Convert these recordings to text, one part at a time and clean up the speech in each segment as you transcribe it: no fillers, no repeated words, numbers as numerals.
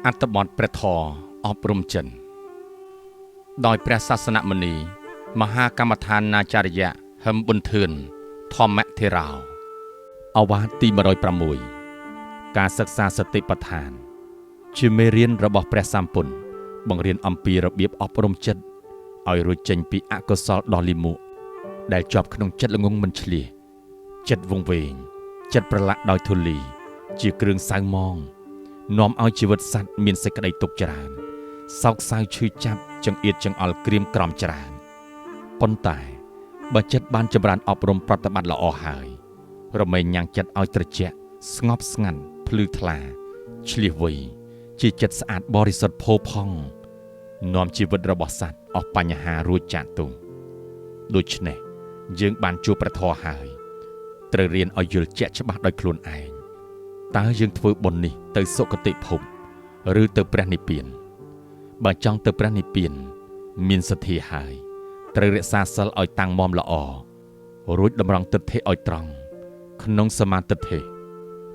អត្ថបទព្រះធម៌អប់រំចិនដោយព្រះសាសនមុនីមហាកម្មដ្ឋានាចារ្យហឹមប៊ុនធឿនធម្មធេរោអវាទទី106ការសិក្សាសតិប្បដ្ឋានជាមេរៀនរបស់ព្រះសម្ពុទ្ធបង្រៀនអំពីរបៀបអប់រំចិត្តឲ្យរួចចេញពីអកុសលដ៏លាមកដែលជាប់ក្នុងចិត្តល្ងងមិនឆ្លៀសចិត្តវង្វេងចិត្តប្រឡាក់ដោយធូលីជាគ្រឿងសៅមងនាំឲ្យជីវិតសត្វមានសេចក្តីទុក្ខច្រើនសោកសៅឈឺចាប់ចង្អៀតចង្អល់ក្រៀមក្រំច្រើនប៉ុន្តែបើចិត្តបានចម្រើនអប់រំប្រតិបត្តិល្អហើយរមែងញ៉ាំងចិត្តឲ្យត្រជាក់ស្ងប់ស្ងាត់ភ្លឺថ្លាឆ្លៀសវៃជាចិត្តស្អាតបរិសុទ្ធផូរផង់នាំជីវិតរបស់សត្វអស់បញ្ហារួចចាកទុំដូច្នេះយើងបានជួបព្រះធម៌ហើយត្រូវរៀនឲ្យយល់ជាក់ច្បាស់ដោយខ្លួនឯងតើយើងធ្វើបុណ្យនេះទៅសុគតិភពឬទៅព្រះនិព្វានបើចង់ទៅព្រះនិព្វានមានសទ្ធាហើយត្រូវរក្សាសិលឲ្យតាំងមាំល្អរួចតម្រង់ទិដ្ឋិឲ្យត្រង់ក្នុងសមាទិដ្ឋិ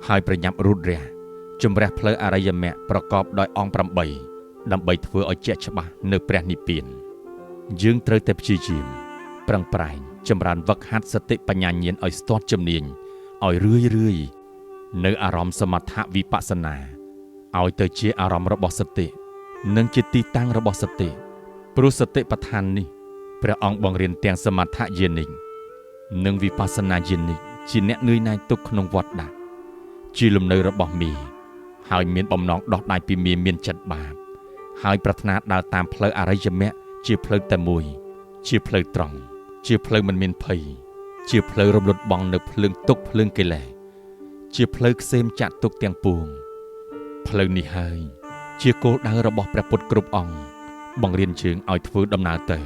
ហើយប្រញាប់រូតរះជំរះផ្លូវអរិយមគ្គប្រកបដោយអង្គ8ដើម្បីធ្វើឲ្យជាក់ច្បាស់នៅព្រះនិព្វានយើងត្រូវតែព្យាយាមប្រឹងប្រែងចម្រើនវឹកហាត់សតិបញ្ញាញាណឲ្យស្ទាត់ជំនាញឲ្យរឿយនៅអារម្មណ៍សមថវិបស្សនាឲ្យទៅជាអារម្មណ៍របស់សតិនិងជាទីតាំងរបស់សតិព្រោះសតិប្បដ្ឋាននេះព្រះអង្គបង្រៀនទាំងសមថយានិកនិងវិបស្សនាយានិកជាអ្នកនឿយណាយទុកក្នុងវដ្តដាក់ជាលំនៅរបស់មីហើយមានបំណងដោះដៃពីមីមានចិត្តបាបហើយប្រាថ្នាដើរតាមផ្លូវអរិយមគ្គជាផ្លូវតែមួយជាផ្លូវត្រង់ជាផ្លូវមិនមានភ័យជាផ្លូវរំលត់បងនៅភ្លើងទុក្ខភ្លើងកិលេសជាផ្លូវក្សេមចាក់ទុក្ខទាំងពួងផ្លូវនេះហើយជាគោលដៅរបស់ព្រះពុទ្ធគ្រប់អង្គបង្រៀនជើងឲ្យធ្វើដំណើរទៅ